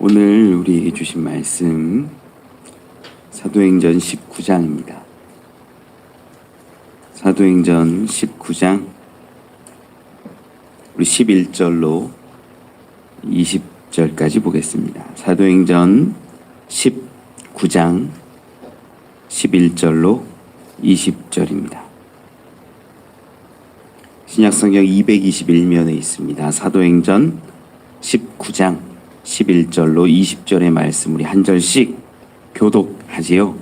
오늘 우리에게 주신 말씀 사도행전 19장입니다. 사도행전 19장 우리 11절로 20절까지 보겠습니다. 사도행전 19장 11절로 20절입니다. 신약성경 221면에 있습니다. 사도행전 19장 11절로 20절의 말씀 우리 한 절씩 교독하지요.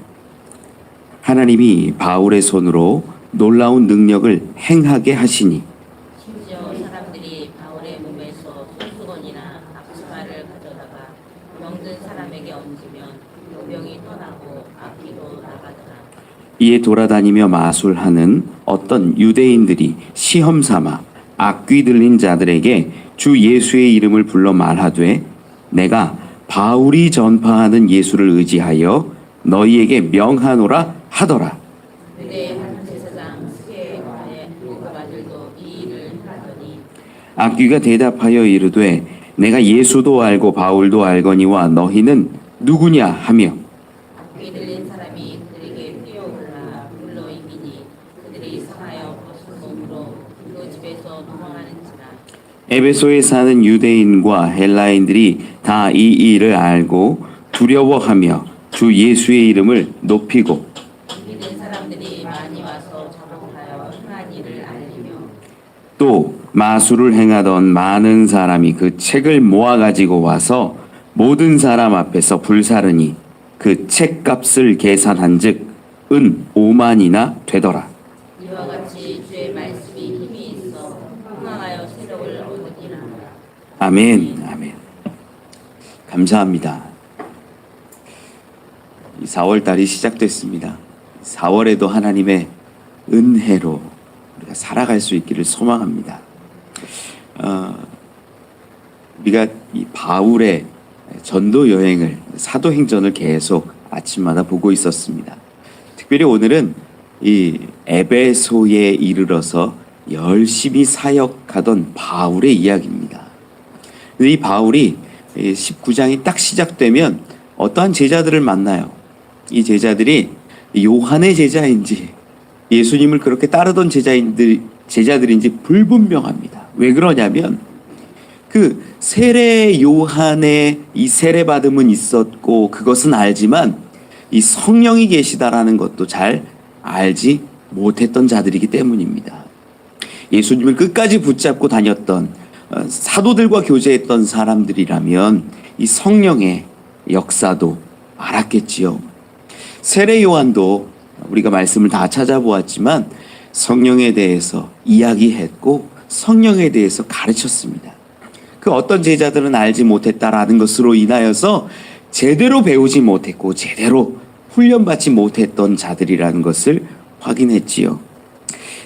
하나님이 바울의 손으로 놀라운 능력을 행하게 하시니 심지어 사람들이 바울의 몸에서 손수건이나 앞치마를 가져다가 병든 사람에게 얹으면 병이 떠나고 악기도 나가더라. 이에 돌아다니며 마술하는 어떤 유대인들이 시험 삼아 악귀 들린 자들에게 주 예수의 이름을 불러 말하되 내가 바울이 전파하는 예수를 의지하여 너희에게 명하노라 하더라. 그때 한 제사장 스게와의 아들도 이 일을 하더니 악귀가 대답하여 이르되 내가 예수도 알고 바울도 알거니와 너희는 누구냐 하며 악귀 들린 사람이 그들에게 뛰어올라 불러 이기니 그들이 상하여 벗은 몸으로 그 집에서 도망하는지라. 에베소에 사는 유대인과 헬라인들이 다 이 일을 알고 두려워하며 주 예수의 이름을 높이고 믿는 사람들이 많이 와서 작업하여 행한 일을 알리며 또 마술을 행하던 많은 사람이 그 책을 모아 가지고 와서 모든 사람 앞에서 불사르니 그 책값을 계산한즉 은 5만이나 되더라. 이와 같이 주의 말씀이 힘이 있어 흥황하여 세력을 얻으니라. 아멘. 아멘. 감사합니다. 4월 달이 시작됐습니다. 4월에도 하나님의 은혜로 우리가 살아갈 수 있기를 소망합니다. 우리가 이 바울의 전도 여행을 사도행전을 계속 아침마다 보고 있었습니다. 특별히 오늘은 이 에베소에 이르러서 열심히 사역하던 바울의 이야기입니다. 이 바울이 19장이 딱 시작되면 어떠한 제자들을 만나요. 이 제자들이 요한의 제자인지 예수님을 그렇게 따르던 제자들인지 불분명합니다. 왜 그러냐면 그 세례 요한의 이 세례 받음은 있었고 그것은 알지만 이 성령이 계시다라는 것도 잘 알지 못했던 자들이기 때문입니다. 예수님을 끝까지 붙잡고 다녔던 사도들과 교제했던 사람들이라면 이 성령의 역사도 알았겠지요. 세례 요한도 우리가 말씀을 다 찾아보았지만 성령에 대해서 이야기했고 성령에 대해서 가르쳤습니다. 그 어떤 제자들은 알지 못했다라는 것으로 인하여서 제대로 배우지 못했고 제대로 훈련받지 못했던 자들이라는 것을 확인했지요.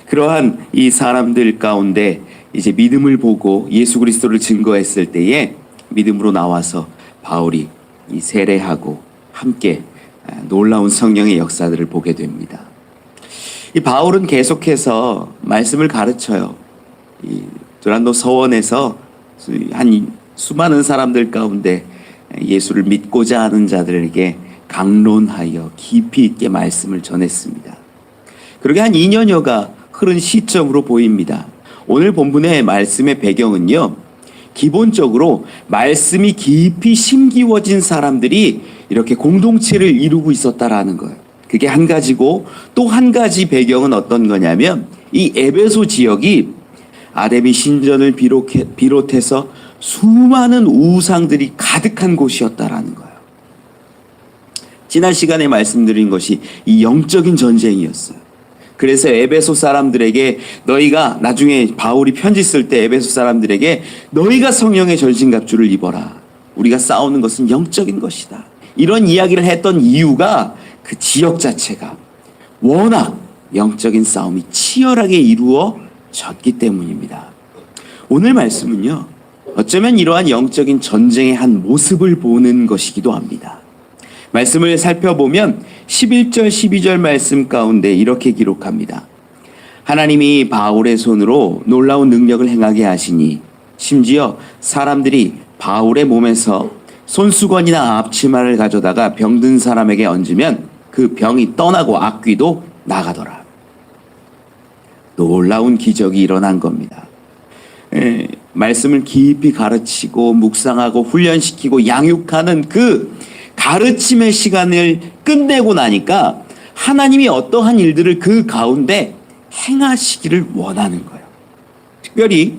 그러한 이 사람들 가운데 이제 믿음을 보고 예수 그리스도를 증거했을 때에 믿음으로 나와서 바울이 이 세례하고 함께 놀라운 성령의 역사들을 보게 됩니다. 이 바울은 계속해서 말씀을 가르쳐요. 이 두란노 서원에서 한 수많은 사람들 가운데 예수를 믿고자 하는 자들에게 강론하여 깊이 있게 말씀을 전했습니다. 그렇게 한 2년여가 흐른 시점으로 보입니다. 오늘 본문의 말씀의 배경은요, 기본적으로 말씀이 깊이 심기워진 사람들이 이렇게 공동체를 이루고 있었다라는 거예요. 그게 한 가지고 또 한 가지 배경은 어떤 거냐면 이 에베소 지역이 아데미 신전을 비롯해서 수많은 우상들이 가득한 곳이었다라는 거예요. 지난 시간에 말씀드린 것이 이 영적인 전쟁이었어요. 그래서 에베소 사람들에게 너희가 나중에 바울이 편지 쓸 때 에베소 사람들에게 너희가 성령의 전신갑주를 입어라. 우리가 싸우는 것은 영적인 것이다. 이런 이야기를 했던 이유가 그 지역 자체가 워낙 영적인 싸움이 치열하게 이루어졌기 때문입니다. 오늘 말씀은요, 어쩌면 이러한 영적인 전쟁의 한 모습을 보는 것이기도 합니다. 말씀을 살펴보면 11절 12절 말씀 가운데 이렇게 기록합니다. 하나님이 바울의 손으로 놀라운 능력을 행하게 하시니 심지어 사람들이 바울의 몸에서 손수건이나 앞치마를 가져다가 병든 사람에게 얹으면 그 병이 떠나고 악귀도 나가더라. 놀라운 기적이 일어난 겁니다. 말씀을 깊이 가르치고 묵상하고 훈련시키고 양육하는 그 가르침의 시간을 끝내고 나니까 하나님이 어떠한 일들을 그 가운데 행하시기를 원하는 거예요. 특별히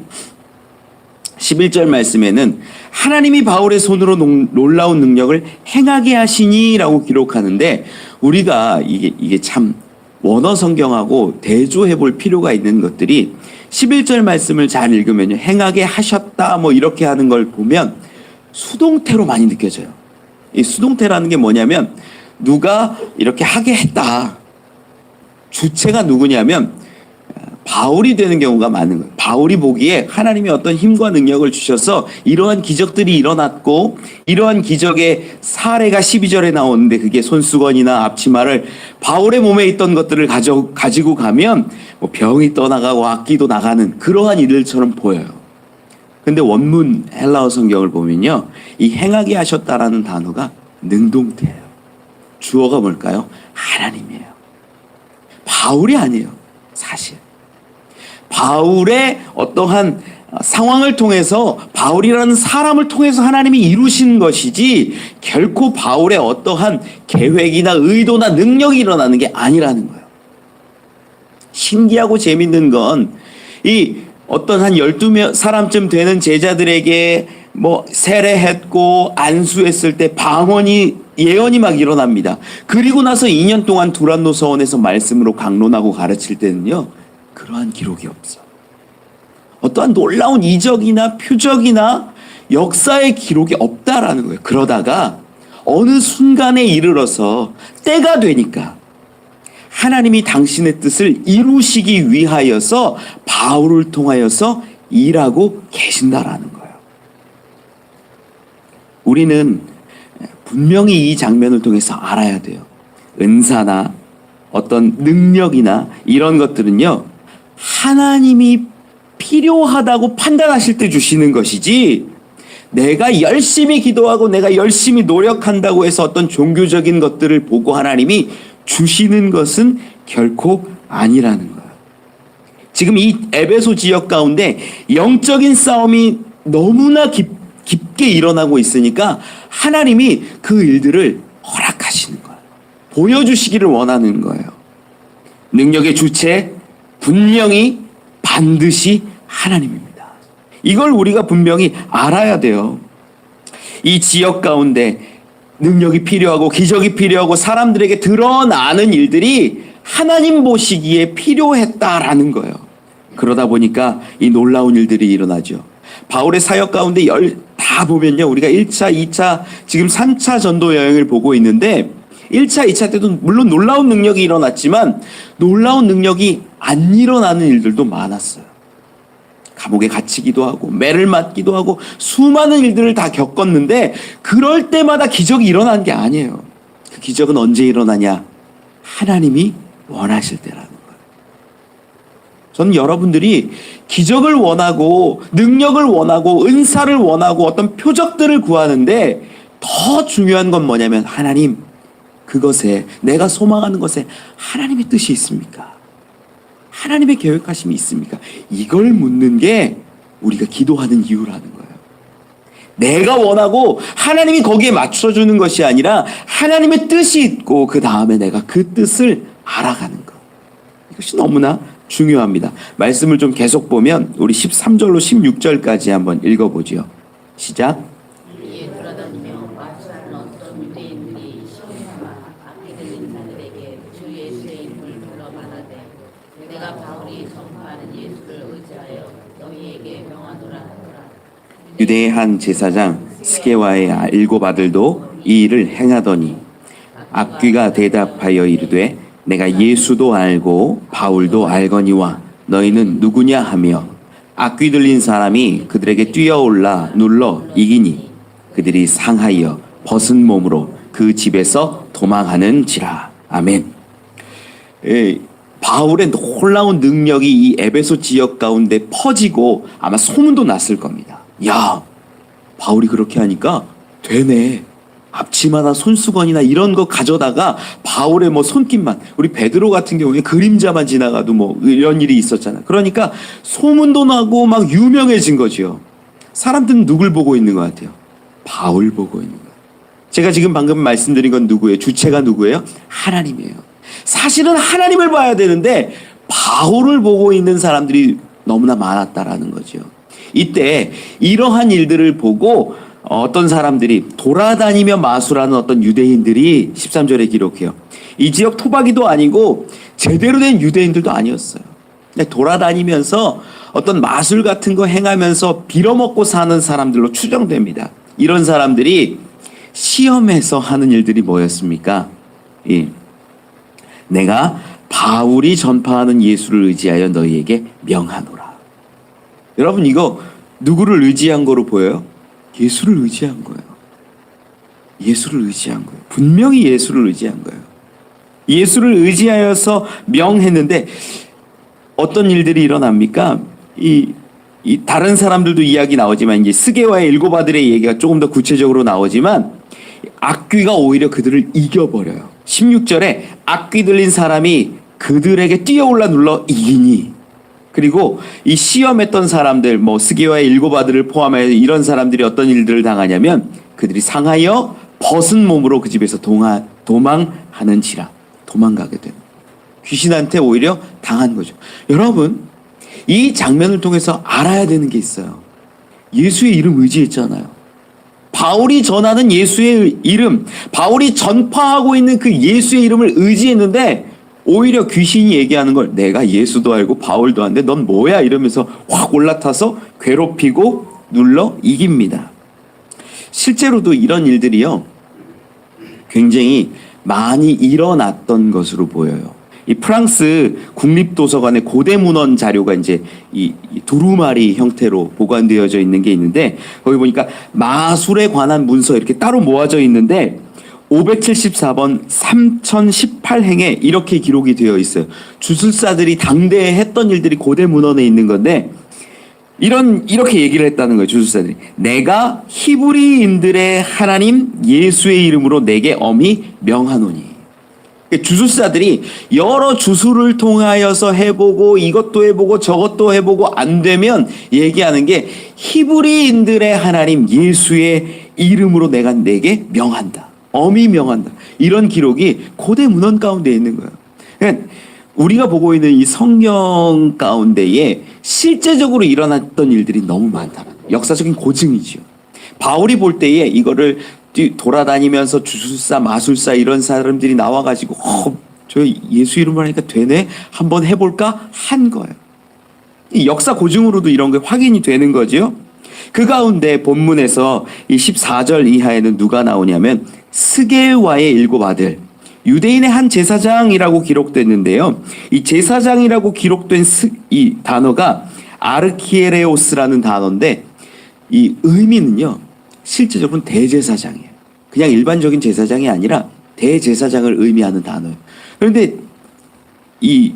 11절 말씀에는 하나님이 바울의 손으로 놀라운 능력을 행하게 하시니라고 기록하는데, 우리가 이게 참 원어 성경하고 대조해 볼 필요가 있는 것들이 11절 말씀을 잘 읽으면요, 행하게 하셨다 뭐 이렇게 하는 걸 보면 수동태로 많이 느껴져요. 이 수동태라는 게 뭐냐면 누가 이렇게 하게 했다. 주체가 누구냐면 바울이 되는 경우가 많은 거예요. 바울이 보기에 하나님이 어떤 힘과 능력을 주셔서 이러한 기적들이 일어났고, 이러한 기적의 사례가 12절에 나오는데 그게 손수건이나 앞치마를 바울의 몸에 있던 것들을 가지고 가면 뭐 병이 떠나가고 악기도 나가는 그러한 일들처럼 보여요. 근데 원문 헬라어 성경을 보면요, 이 행하게 하셨다라는 단어가 능동태예요. 주어가 뭘까요? 하나님이에요. 바울이 아니에요. 사실 바울의 어떠한 상황을 통해서, 바울이라는 사람을 통해서 하나님이 이루신 것이지 결코 바울의 어떠한 계획이나 의도나 능력이 일어나는 게 아니라는 거예요. 신기하고 재밌는 건 이 어떤 한 12사람쯤 되는 제자들에게 뭐 세례했고 안수했을 때 예언이 막 일어납니다. 그리고 나서 2년 동안 두란노 서원에서 말씀으로 강론하고 가르칠 때는요, 그러한 기록이 없어. 어떠한 놀라운 이적이나 표적이나 역사의 기록이 없다라는 거예요. 그러다가 어느 순간에 이르러서 때가 되니까 하나님이 당신의 뜻을 이루시기 위하여서 바울을 통하여서 일하고 계신다라는 거예요. 우리는 분명히 이 장면을 통해서 알아야 돼요. 은사나 어떤 능력이나 이런 것들은요, 하나님이 필요하다고 판단하실 때 주시는 것이지, 내가 열심히 기도하고 내가 열심히 노력한다고 해서 어떤 종교적인 것들을 보고 하나님이 주시는 것은 결코 아니라는 거예요. 지금 이 에베소 지역 가운데 영적인 싸움이 너무나 깊게 일어나고 있으니까 하나님이 그 일들을 허락하시는 거예요. 보여주시기를 원하는 거예요. 능력의 주체 분명히 반드시 하나님입니다. 이걸 우리가 분명히 알아야 돼요. 이 지역 가운데 능력이 필요하고 기적이 필요하고 사람들에게 드러나는 일들이 하나님 보시기에 필요했다라는 거예요. 그러다 보니까 이 놀라운 일들이 일어나죠. 바울의 사역 가운데 다 보면요, 우리가 1차, 2차, 지금 3차 전도 여행을 보고 있는데 1차, 2차 때도 물론 놀라운 능력이 일어났지만 놀라운 능력이 안 일어나는 일들도 많았어요. 감옥에 갇히기도 하고 매를 맞기도 하고 수많은 일들을 다 겪었는데 그럴 때마다 기적이 일어난 게 아니에요. 그 기적은 언제 일어나냐? 하나님이 원하실 때라는 거예요. 저는 여러분들이 기적을 원하고 능력을 원하고 은사를 원하고 어떤 표적들을 구하는데 더 중요한 건 뭐냐면, 하나님, 그것에 내가 소망하는 것에 하나님의 뜻이 있습니까? 하나님의 계획하심이 있습니까? 이걸 묻는 게 우리가 기도하는 이유라는 거예요. 내가 원하고 하나님이 거기에 맞춰주는 것이 아니라 하나님의 뜻이 있고 그 다음에 내가 그 뜻을 알아가는 것. 이것이 너무나 중요합니다. 말씀을 좀 계속 보면 우리 13절로 16절까지 한번 읽어보죠. 시작. 이에 돌아다니며 마주하는 어떤 유대인들이 시험삼아 앞에 들린 자들에게 주 예수의 이름을 불러 말하되, 내가 바울이 선포하는 예수를 의지하여 너희에게 명하노라 하더라. 유대의 한 제사장 스게와의 7 아들도 이 일을 행하더니 악귀가 대답하여 이르되, 내가 예수도 알고 바울도 알거니와 너희는 누구냐 하며 악귀 들린 사람이 그들에게 뛰어올라 눌러 이기니 그들이 상하여 벗은 몸으로 그 집에서 도망하는지라. 아멘. 바울의 놀라운 능력이 이 에베소 지역 가운데 퍼지고 아마 소문도 났을 겁니다. 야, 바울이 그렇게 하니까 되네. 앞치마나 손수건이나 이런 거 가져다가 바울의 뭐 손깃만, 우리 베드로 같은 경우에 그림자만 지나가도 뭐 이런 일이 있었잖아. 그러니까 소문도 나고 막 유명해진 거죠. 사람들은 누굴 보고 있는 것 같아요? 바울 보고 있는 거예요. 제가 지금 방금 말씀드린 건 누구예요? 주체가 누구예요? 하나님이에요. 사실은 하나님을 봐야 되는데 바울을 보고 있는 사람들이 너무나 많았다라는 거죠. 이때 이러한 일들을 보고 어떤 사람들이 돌아다니며 마술하는 어떤 유대인들이 13절에 기록해요. 이 지역 토박이도 아니고 제대로 된 유대인들도 아니었어요. 돌아다니면서 어떤 마술 같은 거 행하면서 빌어먹고 사는 사람들로 추정됩니다. 이런 사람들이 시험에서 하는 일들이 뭐였습니까? 내가 바울이 전파하는 예수를 의지하여 너희에게 명하노라. 여러분, 이거 누구를 의지한 거로 보여요? 예수를 의지한 거예요. 예수를 의지한 거예요. 분명히 예수를 의지한 거예요. 예수를 의지하여서 명했는데 어떤 일들이 일어납니까? 이 다른 사람들도 이야기 나오지만 이제 스게와의 일곱 아들의 얘기가 조금 더 구체적으로 나오지만 악귀가 오히려 그들을 이겨버려요. 16절에 악귀 들린 사람이 그들에게 뛰어올라 눌러 이기니, 그리고 이 시험했던 사람들, 뭐 스게와의 일곱 아들을 포함하여 이런 사람들이 어떤 일들을 당하냐면 그들이 상하여 벗은 몸으로 그 집에서 도망하는지라, 도망가게 되는, 귀신한테 오히려 당한 거죠. 여러분, 이 장면을 통해서 알아야 되는 게 있어요. 예수의 이름 의지했잖아요. 바울이 전하는 예수의 이름, 바울이 전파하고 있는 그 예수의 이름을 의지했는데 오히려 귀신이 얘기하는 걸 내가 예수도 알고 바울도 아는데 넌 뭐야 이러면서 확 올라타서 괴롭히고 눌러 이깁니다. 실제로도 이런 일들이요, 굉장히 많이 일어났던 것으로 보여요. 이 프랑스 국립도서관의 고대 문헌 자료가 이제 이 두루마리 형태로 보관되어져 있는 게 있는데, 거기 보니까 마술에 관한 문서 이렇게 따로 모아져 있는데 574번 3018행에 이렇게 기록이 되어 있어요. 주술사들이 당대에 했던 일들이 고대 문헌에 있는 건데 이렇게 얘기를 했다는 거예요. 주술사들이 내가 히브리인들의 하나님 예수의 이름으로 내게 엄히 명하노니. 주술사들이 여러 주술을 통하여서 해보고 이것도 해보고 저것도 해보고 안 되면 얘기하는 게 히브리인들의 하나님 예수의 이름으로 내가 내게 명한다, 엄히 명한다, 이런 기록이 고대 문헌 가운데 있는 거예요. 그러니까 우리가 보고 있는 이 성경 가운데에 실제적으로 일어났던 일들이 너무 많다. 역사적인 고증이죠. 바울이 볼 때에 이거를 돌아다니면서 주술사, 마술사 이런 사람들이 나와가지고 저 예수 이름을 하니까 되네? 한번 해볼까? 한 거예요. 이 역사 고증으로도 이런 게 확인이 되는 거죠. 그 가운데 본문에서 이 14절 이하에는 누가 나오냐면 스게와의 일곱 아들, 유대인의 한 제사장이라고 기록됐는데요. 이 제사장이라고 기록된 이 단어가 아르키에레오스라는 단어인데 이 의미는요, 실제적으로는 대제사장이에요. 그냥 일반적인 제사장이 아니라 대제사장을 의미하는 단어예요. 그런데 이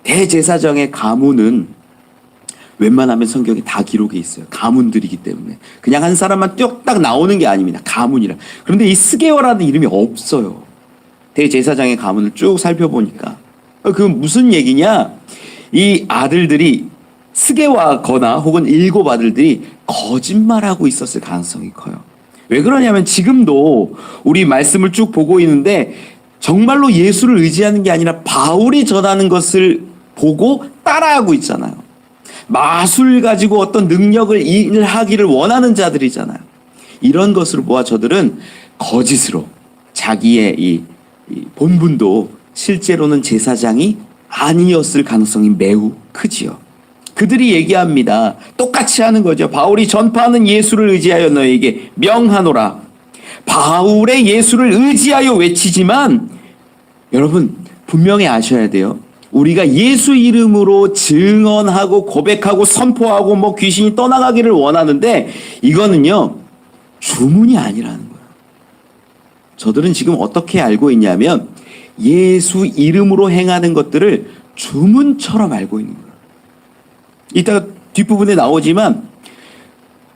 대제사장의 가문은 웬만하면 성경에 다 기록이 있어요. 가문들이기 때문에. 그냥 한 사람만 뚝딱 나오는 게 아닙니다. 가문이라. 그런데 이 스게와라는 이름이 없어요. 대제사장의 가문을 쭉 살펴보니까. 그 무슨 얘기냐? 이 아들들이 스게와거나 혹은 일곱 아들들이 거짓말하고 있었을 가능성이 커요. 왜 그러냐면 지금도 우리 말씀을 쭉 보고 있는데 정말로 예수를 의지하는 게 아니라 바울이 전하는 것을 보고 따라하고 있잖아요. 마술 가지고 어떤 능력을 일하기를 원하는 자들이잖아요. 이런 것으로 보아 저들은 거짓으로 자기의 이 본분도 실제로는 제사장이 아니었을 가능성이 매우 크지요. 그들이 얘기합니다. 똑같이 하는 거죠. 바울이 전파하는 예수를 의지하여 너에게 명하노라. 바울의 예수를 의지하여 외치지만 여러분 분명히 아셔야 돼요. 우리가 예수 이름으로 증언하고 고백하고 선포하고 뭐 귀신이 떠나가기를 원하는데 이거는요 주문이 아니라는 거예요. 저들은 지금 어떻게 알고 있냐면 예수 이름으로 행하는 것들을 주문처럼 알고 있는 거예요. 이따가 뒷부분에 나오지만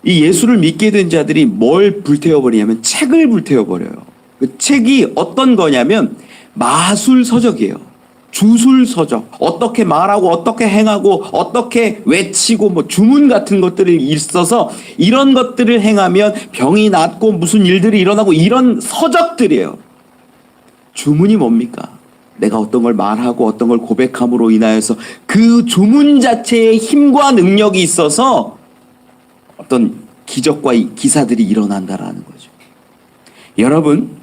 이 예수를 믿게 된 자들이 뭘 불태워버리냐면 책을 불태워버려요. 그 책이 어떤 거냐면 마술서적이에요. 주술서적. 어떻게 말하고 어떻게 행하고 어떻게 외치고 뭐 주문 같은 것들이 있어서 이런 것들을 행하면 병이 낫고 무슨 일들이 일어나고 이런 서적들이에요. 주문이 뭡니까? 내가 어떤 걸 말하고 어떤 걸 고백함으로 인하여서 그 주문 자체에 힘과 능력이 있어서 어떤 기적과 기사들이 일어난다라는 거죠. 여러분,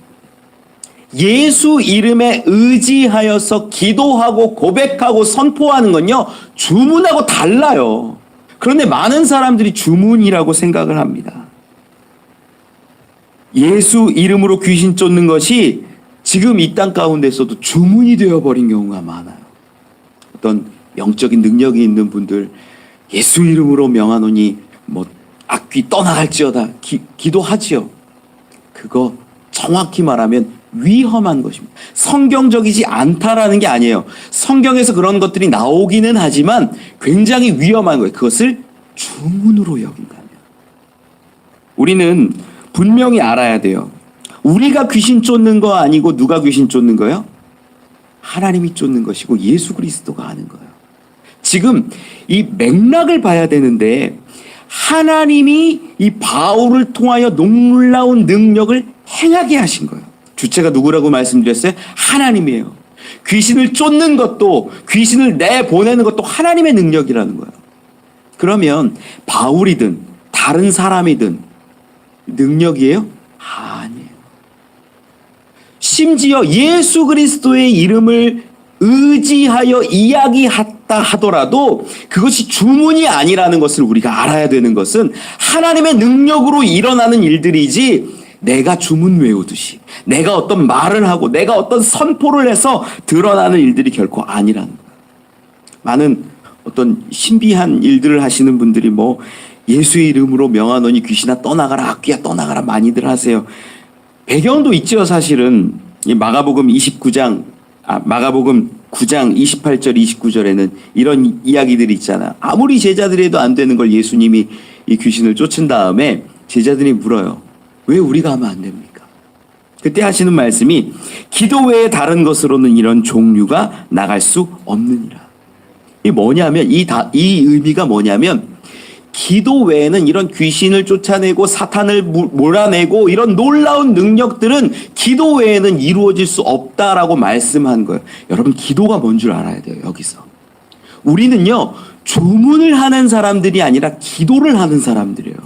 예수 이름에 의지하여서 기도하고 고백하고 선포하는 건요, 주문하고 달라요. 그런데 많은 사람들이 주문이라고 생각을 합니다. 예수 이름으로 귀신 쫓는 것이 지금 이 땅 가운데서도 주문이 되어버린 경우가 많아요. 어떤 영적인 능력이 있는 분들, 예수 이름으로 명하노니 뭐 악귀 떠나갈지어다 기도하지요. 그거 정확히 말하면 위험한 것입니다. 성경적이지 않다라는 게 아니에요. 성경에서 그런 것들이 나오기는 하지만 굉장히 위험한 거예요. 그것을 주문으로 여긴다면. 우리는 분명히 알아야 돼요. 우리가 귀신 쫓는 거 아니고 누가 귀신 쫓는 거예요? 하나님이 쫓는 것이고 예수 그리스도가 하는 거예요. 지금 이 맥락을 봐야 되는데 하나님이 이 바울을 통하여 놀라운 능력을 행하게 하신 거예요. 주체가 누구라고 말씀드렸어요? 하나님이에요. 귀신을 쫓는 것도 귀신을 내보내는 것도 하나님의 능력이라는 거예요. 그러면 바울이든 다른 사람이든 능력이에요? 아니에요. 심지어 예수 그리스도의 이름을 의지하여 이야기했다 하더라도 그것이 주문이 아니라는 것을 우리가 알아야 되는 것은 하나님의 능력으로 일어나는 일들이지 내가 주문 외우듯이 내가 어떤 말을 하고 내가 어떤 선포를 해서 드러나는 일들이 결코 아니라는 거예요. 많은 어떤 신비한 일들을 하시는 분들이 뭐 예수의 이름으로 명하노니 귀신아 떠나가라 악귀야 떠나가라 많이들 하세요. 배경도 있죠. 사실은 마가복음 9장 28절 29절에는 이런 이야기들이 있잖아. 아무리 제자들이 해도 안 되는 걸 예수님이 이 귀신을 쫓은 다음에 제자들이 물어요. 왜 우리가 하면 안 됩니까? 그때 하시는 말씀이 기도 외에 다른 것으로는 이런 종류가 나갈 수 없느니라. 이 뭐냐면 이 의미가 뭐냐면 기도 외에는 이런 귀신을 쫓아내고 사탄을 몰아내고 이런 놀라운 능력들은 기도 외에는 이루어질 수 없다라고 말씀한 거예요. 여러분 기도가 뭔 줄 알아야 돼요. 여기서 우리는요 주문을 하는 사람들이 아니라 기도를 하는 사람들이에요.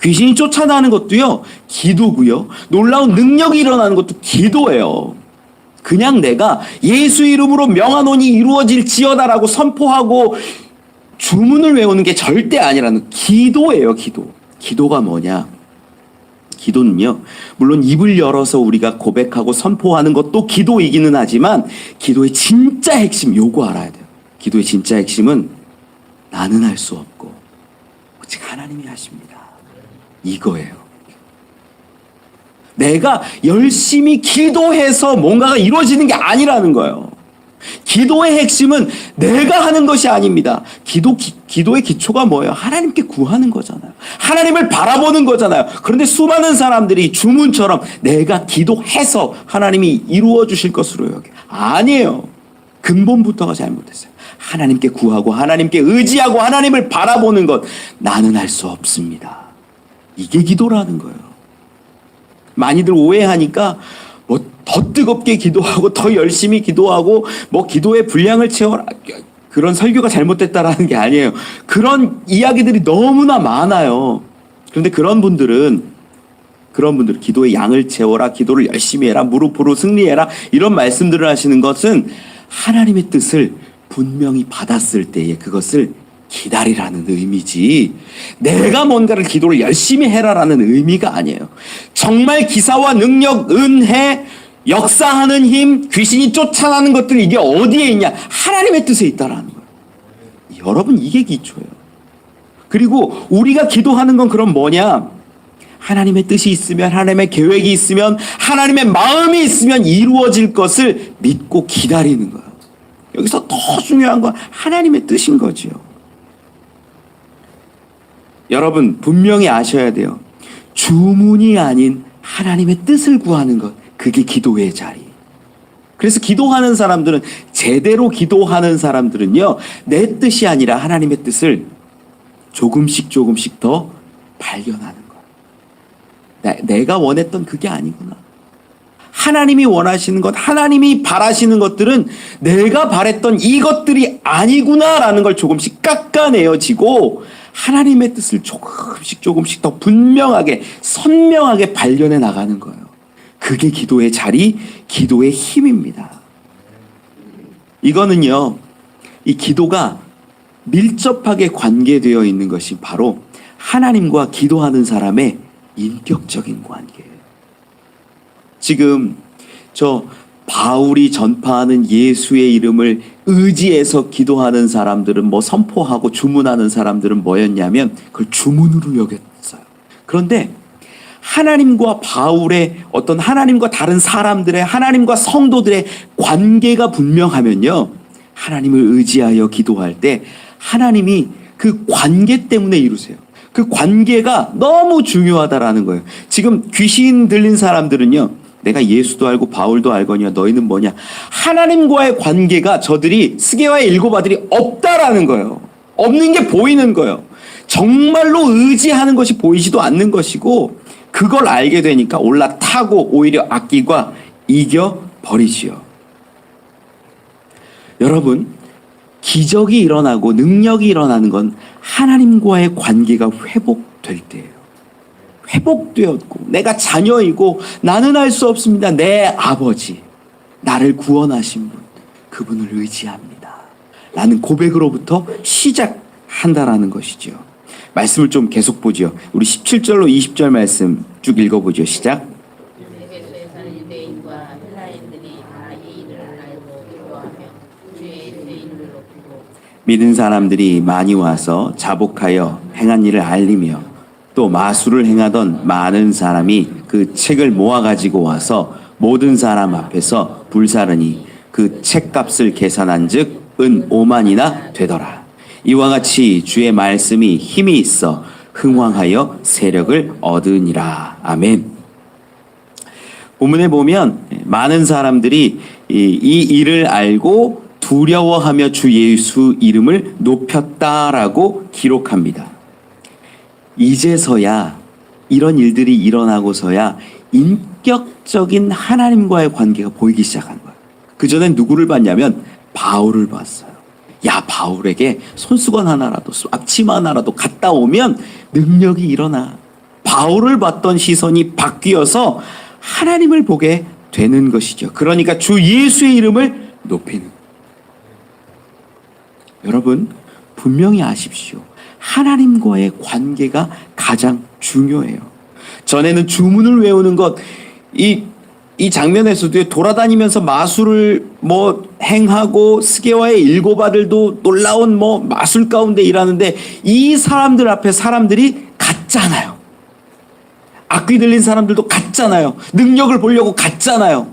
귀신이 쫓아나는 것도요 기도고요. 놀라운 능력이 일어나는 것도 기도예요. 그냥 내가 예수 이름으로 명하노니 이루어질지어다라고 선포하고 주문을 외우는 게 절대 아니라는 기도예요. 기도가 뭐냐? 기도는요 물론 입을 열어서 우리가 고백하고 선포하는 것도 기도이기는 하지만 기도의 진짜 핵심 요거 알아야 돼요. 기도의 진짜 핵심은 나는 할 수 없고 오직 하나님이 하십니다. 이거예요. 내가 열심히 기도해서 뭔가가 이루어지는 게 아니라는 거예요. 기도의 핵심은 내가 하는 것이 아닙니다. 기도의 기초가 뭐예요? 하나님께 구하는 거잖아요. 하나님을 바라보는 거잖아요. 그런데 수많은 사람들이 주문처럼 내가 기도해서 하나님이 이루어 주실 것으로 여겨요. 아니에요. 근본부터가 잘못됐어요. 하나님께 구하고 하나님께 의지하고 하나님을 바라보는 것 나는 할 수 없습니다. 이게 기도라는 거예요. 많이들 오해하니까 뭐 더 뜨겁게 기도하고 더 열심히 기도하고 뭐 기도의 분량을 채워라 그런 설교가 잘못됐다라는 게 아니에요. 그런 이야기들이 너무나 많아요. 그런데 그런 분들 기도의 양을 채워라 기도를 열심히 해라 무릎으로 승리해라 이런 말씀들을 하시는 것은 하나님의 뜻을 분명히 받았을 때에 그것을 기다리라는 의미지 내가 뭔가를 기도를 열심히 해라라는 의미가 아니에요. 정말 기사와 능력, 은혜, 역사하는 힘, 귀신이 쫓아나는 것들 이게 어디에 있냐? 하나님의 뜻에 있다라는 거예요. 여러분 이게 기초예요. 그리고 우리가 기도하는 건 그럼 뭐냐? 하나님의 뜻이 있으면 하나님의 계획이 있으면 하나님의 마음이 있으면 이루어질 것을 믿고 기다리는 거예요. 여기서 더 중요한 건 하나님의 뜻인 거지요. 여러분 분명히 아셔야 돼요. 주문이 아닌 하나님의 뜻을 구하는 것, 그게 기도의 자리. 그래서 기도하는 사람들은, 제대로 기도하는 사람들은요, 내 뜻이 아니라 하나님의 뜻을 조금씩 더 발견하는 거예요. 내가 원했던 그게 아니구나. 하나님이 원하시는 것, 하나님이 바라시는 것들은 내가 바랬던 이것들이 아니구나라는 걸 조금씩 깎아내어지고 하나님의 뜻을 조금씩 더 분명하게, 선명하게 발견해 나가는 거예요. 그게 기도의 자리, 기도의 힘입니다. 이거는요, 이 기도가 밀접하게 관계되어 있는 것이 바로 하나님과 기도하는 사람의 인격적인 관계예요. 지금 저 바울이 전파하는 예수의 이름을 의지해서 기도하는 사람들은, 뭐 선포하고 주문하는 사람들은 뭐였냐면 그걸 주문으로 여겼어요. 그런데 하나님과 바울의 어떤, 하나님과 다른 사람들의, 하나님과 성도들의 관계가 분명하면요, 하나님을 의지하여 기도할 때 하나님이 그 관계 때문에 이루세요. 그 관계가 너무 중요하다라는 거예요. 지금 귀신 들린 사람들은요, 내가 예수도 알고 바울도 알거니와 너희는 뭐냐, 하나님과의 관계가 저들이, 스게와의 일곱 아들이 없다라는 거예요. 없는 게 보이는 거예요. 정말로 의지하는 것이 보이지도 않는 것이고, 그걸 알게 되니까 올라타고 오히려 악기가 이겨버리지요. 여러분, 기적이 일어나고 능력이 일어나는 건 하나님과의 관계가 회복될 때예요. 회복되었고 내가 자녀이고 나는 알 수 없습니다. 내 아버지, 나를 구원하신 분, 그분을 의지합니다 라는 고백으로부터 시작한다라는 것이죠. 말씀을 좀 계속 보죠. 우리 17절로 20절 말씀 쭉 읽어보죠. 시작. 에베소에 사는 유대인과 헬라인들이 다 이 일을 알고 기도하며 주의 이름을 높이고, 믿은 사람들이 많이 와서 자복하여 행한 일을 알리며, 또 마술을 행하던 많은 사람이 그 책을 모아가지고 와서 모든 사람 앞에서 불사르니 그 책값을 계산한 즉 은 5만이나 되더라. 이와 같이 주의 말씀이 힘이 있어 흥왕하여 세력을 얻으니라. 아멘. 본문에 보면 많은 사람들이 이 일을 알고 두려워하며 주 예수 이름을 높였다라고 기록합니다. 이제서야, 이런 일들이 일어나고서야 인격적인 하나님과의 관계가 보이기 시작한 거예요. 그전엔 누구를 봤냐면 바울을 봤어요. 야, 바울에게 손수건 하나라도, 앞치마 하나라도 갔다 오면 능력이 일어나. 바울을 봤던 시선이 바뀌어서 하나님을 보게 되는 것이죠. 그러니까 주 예수의 이름을 높이는. 여러분, 분명히 아십시오. 하나님과의 관계가 가장 중요해요. 전에는 주문을 외우는 것, 이 장면에서도 돌아다니면서 마술을 행하고 스게와의 일곱 아들도 놀라운 마술 가운데 일하는데, 이 사람들 앞에 사람들이 갔잖아요. 악귀 들린 사람들도 갔잖아요. 능력을 보려고 갔잖아요.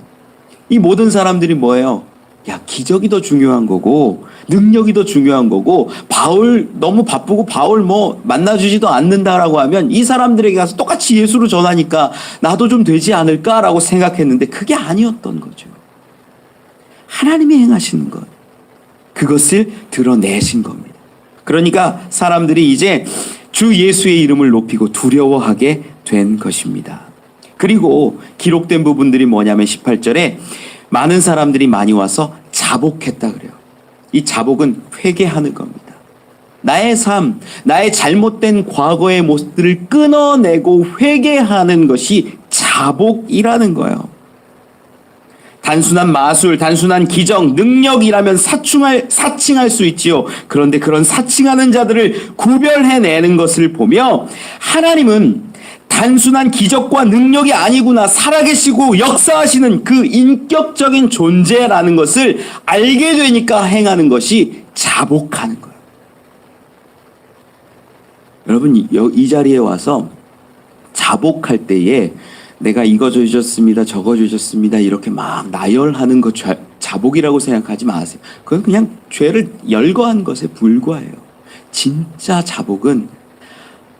이 모든 사람들이 뭐예요? 야, 기적이 더 중요한 거고 능력이 더 중요한 거고, 바울 너무 바쁘고 바울 만나주지도 않는다라고 하면 이 사람들에게 가서 똑같이 예수로 전하니까 나도 좀 되지 않을까라고 생각했는데 그게 아니었던 거죠. 하나님이 행하시는 것, 그것을 드러내신 겁니다. 그러니까 사람들이 이제 주 예수의 이름을 높이고 두려워하게 된 것입니다. 그리고 기록된 부분들이 뭐냐면 18절에 많은 사람들이 많이 와서 자복했다 그래요. 이 자복은 회개하는 겁니다. 나의 삶, 나의 잘못된 과거의 모습들을 끊어내고 회개하는 것이 자복이라는 거예요. 단순한 마술, 단순한 기적, 능력이라면 사칭할 수 있지요. 그런데 그런 사칭하는 자들을 구별해내는 것을 보며 하나님은 단순한 기적과 능력이 아니구나, 살아계시고 역사하시는 그 인격적인 존재라는 것을 알게 되니까 행하는 것이 자복하는 거예요. 여러분, 이 자리에 와서 자복할 때에 내가 이거 주셨습니다, 저거 주셨습니다 이렇게 막 나열하는 것 자복이라고 생각하지 마세요. 그건 그냥 죄를 열거한 것에 불과해요. 진짜 자복은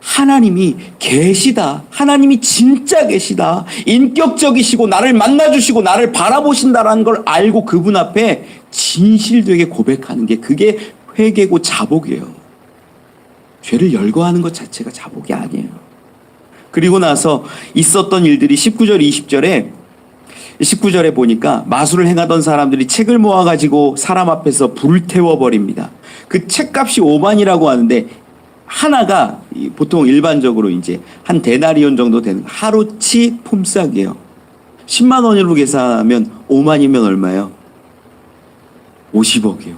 하나님이 계시다. 하나님이 진짜 계시다. 인격적이시고 나를 만나주시고 나를 바라보신다라는 걸 알고 그분 앞에 진실되게 고백하는 게 그게 회개고 자복이에요. 죄를 열거하는 것 자체가 자복이 아니에요. 그리고 나서 있었던 일들이 19절 19절에 보니까 마술을 행하던 사람들이 책을 모아가지고 사람 앞에서 불태워버립니다. 그 책값이 5만이라고 하는데 하나가 보통 일반적으로 이제 한 데나리온 정도 되는 하루치 품삯이에요. 10만 원으로 계산하면 5만이면 얼마예요? 50억이에요.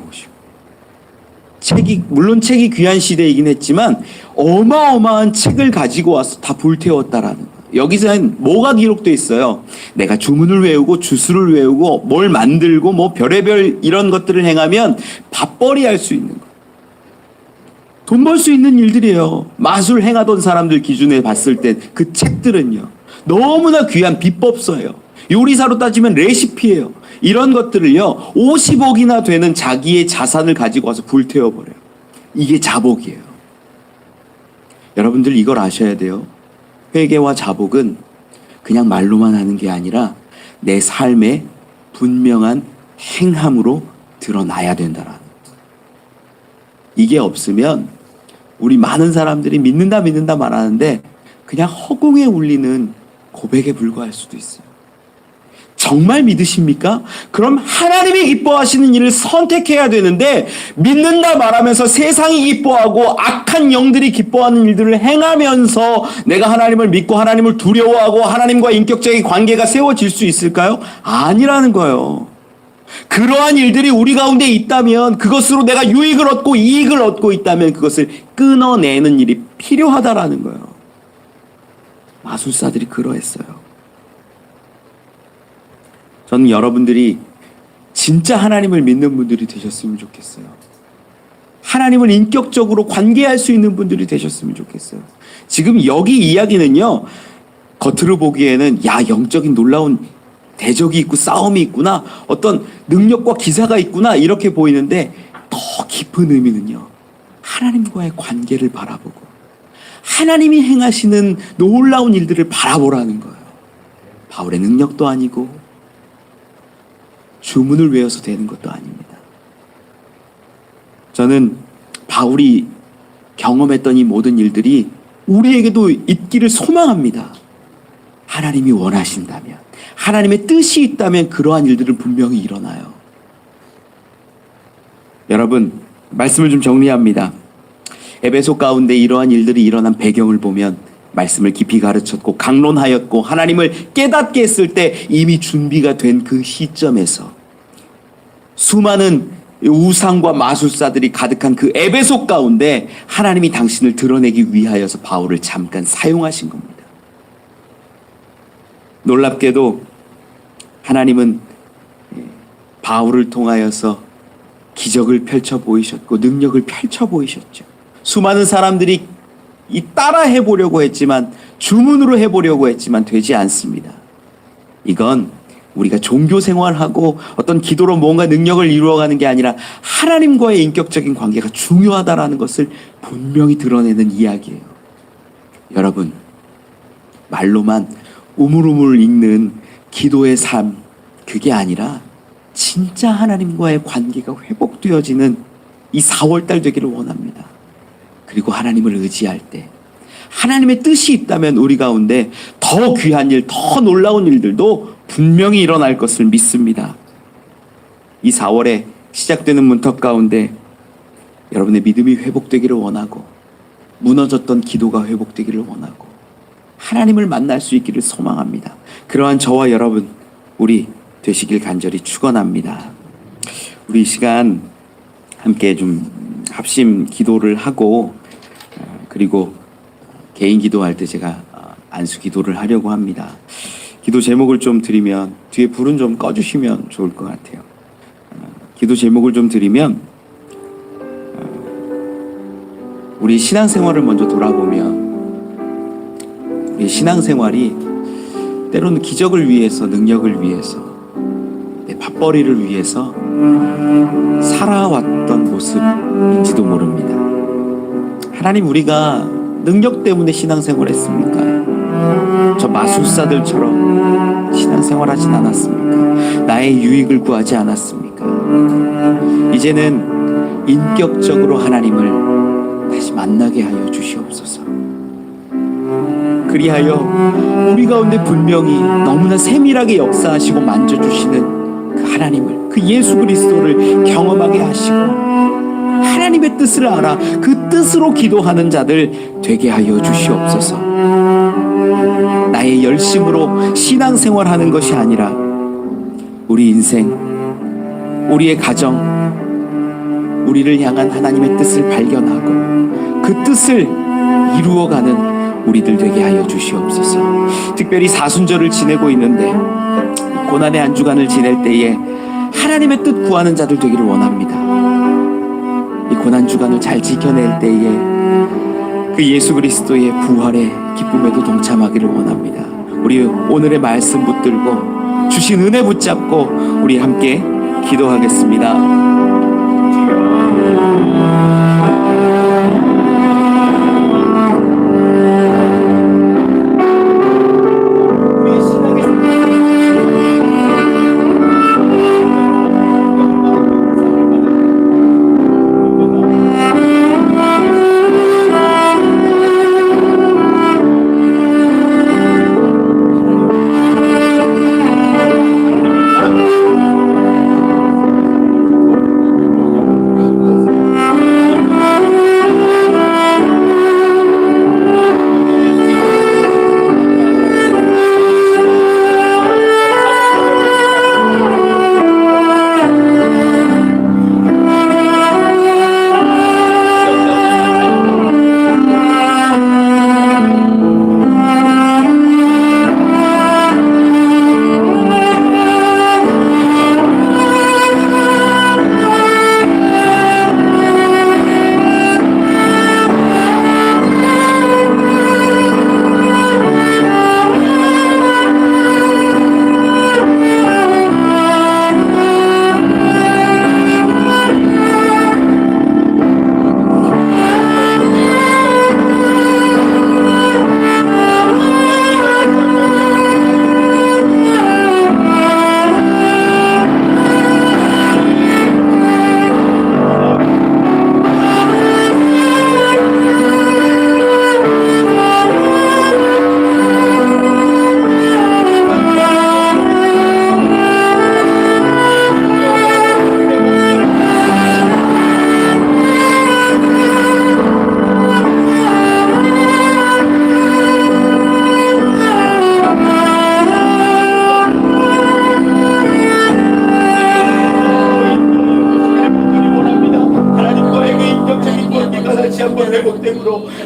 50억. 물론 책이 귀한 시대이긴 했지만 어마어마한 책을 가지고 와서 다 불태웠다라는 거예요. 여기서는 뭐가 기록되어 있어요? 내가 주문을 외우고 주술을 외우고 뭘 만들고 뭐 별의별 이런 것들을 행하면 밥벌이 할 수 있는 거예요. 돈 벌 수 있는 일들이에요. 마술 행하던 사람들 기준에 봤을 때 그 책들은요. 너무나 귀한 비법서예요. 요리사로 따지면 레시피예요. 이런 것들을요. 50억이나 되는 자기의 자산을 가지고 와서 불태워버려요. 이게 자복이에요. 여러분들 이걸 아셔야 돼요. 회개와 자복은 그냥 말로만 하는 게 아니라 내 삶의 분명한 행함으로 드러나야 된다라는 거예요. 이게 없으면 우리 많은 사람들이 믿는다 말하는데 그냥 허공에 울리는 고백에 불과할 수도 있어요. 정말 믿으십니까? 그럼 하나님이 기뻐하시는 일을 선택해야 되는데 믿는다 말하면서 세상이 기뻐하고 악한 영들이 기뻐하는 일들을 행하면서 내가 하나님을 믿고 하나님을 두려워하고 하나님과 인격적인 관계가 세워질 수 있을까요? 아니라는 거예요. 그러한 일들이 우리 가운데 있다면 그것으로 내가 유익을 얻고 이익을 얻고 있다면 그것을 끊어내는 일이 필요하다라는 거예요. 마술사들이 그러했어요. 저는 여러분들이 진짜 하나님을 믿는 분들이 되셨으면 좋겠어요. 하나님을 인격적으로 관계할 수 있는 분들이 되셨으면 좋겠어요. 지금 여기 이야기는요, 겉으로 보기에는 영적인 놀라운 대적이 있고 싸움이 있구나, 어떤 능력과 기사가 있구나 이렇게 보이는데 더 깊은 의미는요, 하나님과의 관계를 바라보고 하나님이 행하시는 놀라운 일들을 바라보라는 거예요. 바울의 능력도 아니고 주문을 외워서 되는 것도 아닙니다. 저는 바울이 경험했던 이 모든 일들이 우리에게도 있기를 소망합니다. 하나님이 원하신다면, 하나님의 뜻이 있다면 그러한 일들은 분명히 일어나요. 여러분, 말씀을 좀 정리합니다. 에베소 가운데 이러한 일들이 일어난 배경을 보면 말씀을 깊이 가르쳤고 강론하였고 하나님을 깨닫게 했을 때 이미 준비가 된 그 시점에서 수많은 우상과 마술사들이 가득한 그 에베소 가운데 하나님이 당신을 드러내기 위하여서 바울을 잠깐 사용하신 겁니다. 놀랍게도 하나님은 바울을 통하여서 기적을 펼쳐 보이셨고 능력을 펼쳐 보이셨죠. 수많은 사람들이 따라 해보려고 했지만, 주문으로 해보려고 했지만 되지 않습니다. 이건 우리가 종교 생활하고 어떤 기도로 뭔가 능력을 이루어가는 게 아니라 하나님과의 인격적인 관계가 중요하다라는 것을 분명히 드러내는 이야기예요. 여러분, 말로만 우물우물 읽는 기도의 삶, 그게 아니라 진짜 하나님과의 관계가 회복되어지는 이 4월달 되기를 원합니다. 그리고 하나님을 의지할 때 하나님의 뜻이 있다면 우리 가운데 더 귀한 일, 더 놀라운 일들도 분명히 일어날 것을 믿습니다. 이 4월에 시작되는 문턱 가운데 여러분의 믿음이 회복되기를 원하고 무너졌던 기도가 회복되기를 원하고 하나님을 만날 수 있기를 소망합니다. 그러한 저와 여러분, 우리 되시길 간절히 축원합니다. 우리 이 시간 함께 좀 합심 기도를 하고 그리고 개인 기도할 때 제가 안수 기도를 하려고 합니다. 기도 제목을 좀 드리면, 뒤에 불은 좀 꺼주시면 좋을 것 같아요. 기도 제목을 좀 드리면, 우리 신앙생활을 먼저 돌아보면 우리 신앙생활이 때로는 기적을 위해서, 능력을 위해서, 내 밥벌이를 위해서 살아왔던 모습인지도 모릅니다. 하나님, 우리가 능력 때문에 신앙생활 했습니까? 저 마술사들처럼 신앙생활 하진 않았습니까? 나의 유익을 구하지 않았습니까? 이제는 인격적으로 하나님을 다시 만나게 하여 주시옵소서. 그리하여 우리 가운데 분명히 너무나 세밀하게 역사하시고 만져주시는 그 하나님을, 그 예수 그리스도를 경험하게 하시고 하나님의 뜻을 알아 그 뜻으로 기도하는 자들 되게 하여 주시옵소서. 나의 열심으로 신앙생활하는 것이 아니라 우리 인생, 우리의 가정, 우리를 향한 하나님의 뜻을 발견하고 그 뜻을 이루어가는 우리들 되게 하여 주시옵소서. 특별히 사순절을 지내고 있는데 고난의 한 주간을 지낼 때에 하나님의 뜻 구하는 자들 되기를 원합니다. 이 고난 주간을 잘 지켜낼 때에 그 예수 그리스도의 부활의 기쁨에도 동참하기를 원합니다. 우리 오늘의 말씀 붙들고 주신 은혜 붙잡고 우리 함께 기도하겠습니다.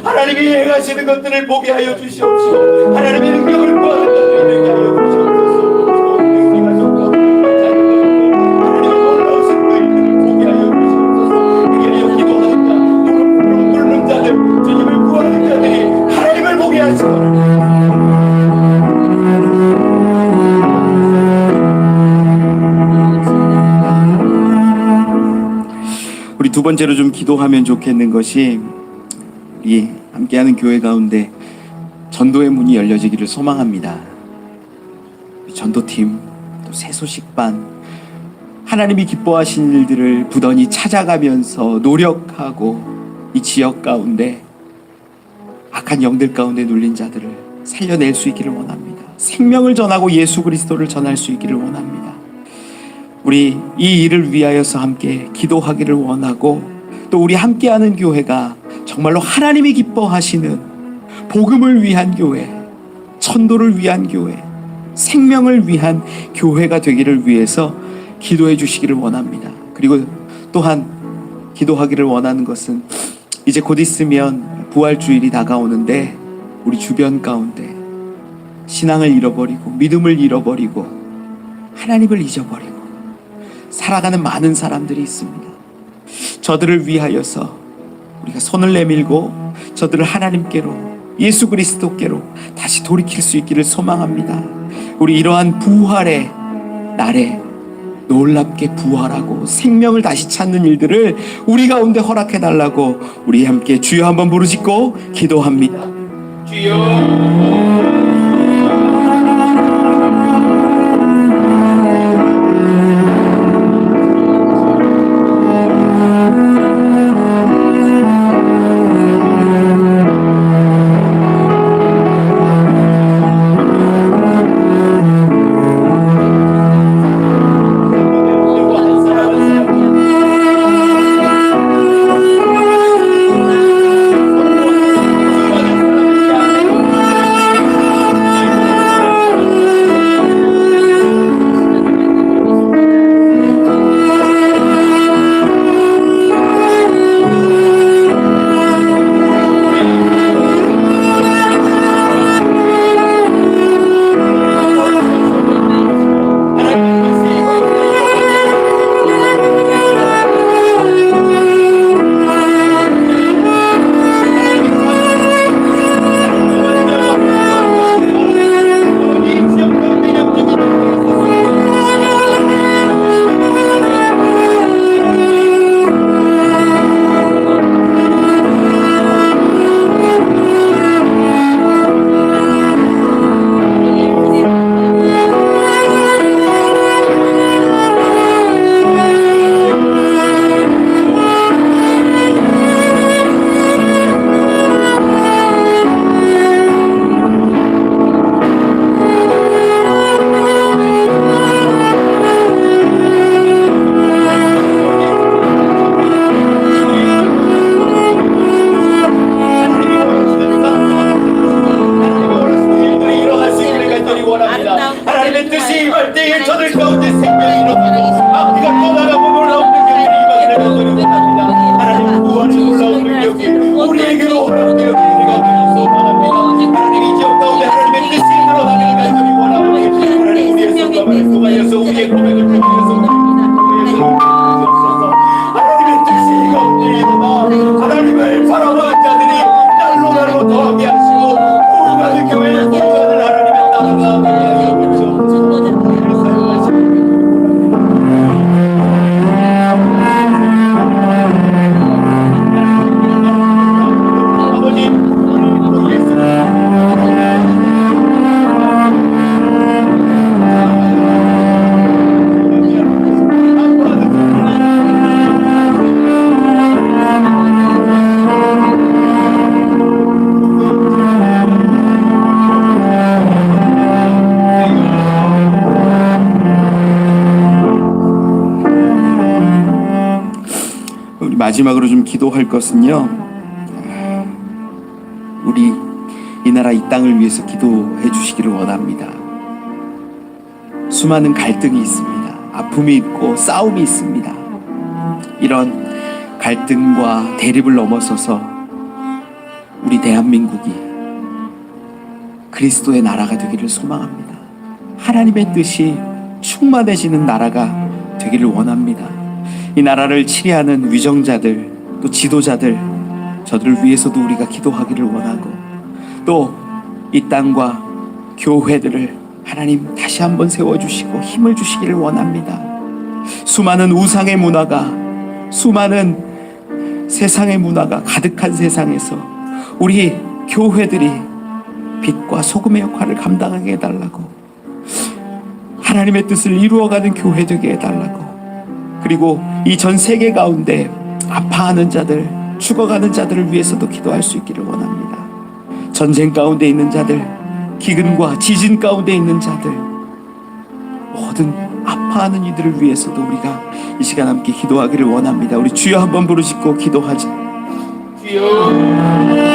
하나님이 행하시는 것들을 보게 하여 주시옵시고 하나님의 능력을 구하는 자들이 되게 하여 주시옵소서. 우리가 정말 하나님의 놀라우신 그 일들을 보게 하여 주시옵소서. 그게 하여 기도하는 자, 누구를 부르는 자들, 주님을 구하는 자들이 하나님을 보게 하시고 우리 두 번째로 좀 기도하면 좋겠는 것이 이 함께하는 교회 가운데 전도의 문이 열려지기를 소망합니다. 전도팀, 또 새소식반, 하나님이 기뻐하신 일들을 부단히 찾아가면서 노력하고 이 지역 가운데 악한 영들 가운데 눌린 자들을 살려낼 수 있기를 원합니다. 생명을 전하고 예수 그리스도를 전할 수 있기를 원합니다. 우리 이 일을 위하여서 함께 기도하기를 원하고 또 우리 함께하는 교회가 정말로 하나님이 기뻐하시는 복음을 위한 교회, 천도를 위한 교회, 생명을 위한 교회가 되기를 위해서 기도해 주시기를 원합니다. 그리고 또한 기도하기를 원하는 것은 이제 곧 있으면 부활주일이 다가오는데 우리 주변 가운데 신앙을 잃어버리고 믿음을 잃어버리고 하나님을 잊어버리고 살아가는 많은 사람들이 있습니다. 저들을 위하여서 우리가 손을 내밀고 저들을 하나님께로, 예수 그리스도께로 다시 돌이킬 수 있기를 소망합니다. 우리 이러한 부활의 날에 놀랍게 부활하고 생명을 다시 찾는 일들을 우리 가운데 허락해 달라고 우리 함께 주여 한번 부르짖고 기도합니다. 주여. 마지막으로 좀 기도할 것은요, 우리 이 나라 이 땅을 위해서 기도해 주시기를 원합니다. 수많은 갈등이 있습니다. 아픔이 있고 싸움이 있습니다. 이런 갈등과 대립을 넘어서서 우리 대한민국이 그리스도의 나라가 되기를 소망합니다. 하나님의 뜻이 충만해지는 나라가 되기를 원합니다. 이 나라를 치리하는 위정자들, 또 지도자들, 저들을 위해서도 우리가 기도하기를 원하고, 또 이 땅과 교회들을 하나님 다시 한번 세워주시고 힘을 주시기를 원합니다. 수많은 우상의 문화가, 수많은 세상의 문화가 가득한 세상에서 우리 교회들이 빛과 소금의 역할을 감당하게 해달라고, 하나님의 뜻을 이루어가는 교회 되게 해달라고, 그리고 이 전 세계 가운데 아파하는 자들, 죽어가는 자들을 위해서도 기도할 수 있기를 원합니다. 전쟁 가운데 있는 자들, 기근과 지진 가운데 있는 자들, 모든 아파하는 이들을 위해서도 우리가 이 시간 함께 기도하기를 원합니다. 우리 주여 한번 부르짖고 기도하자. 주여.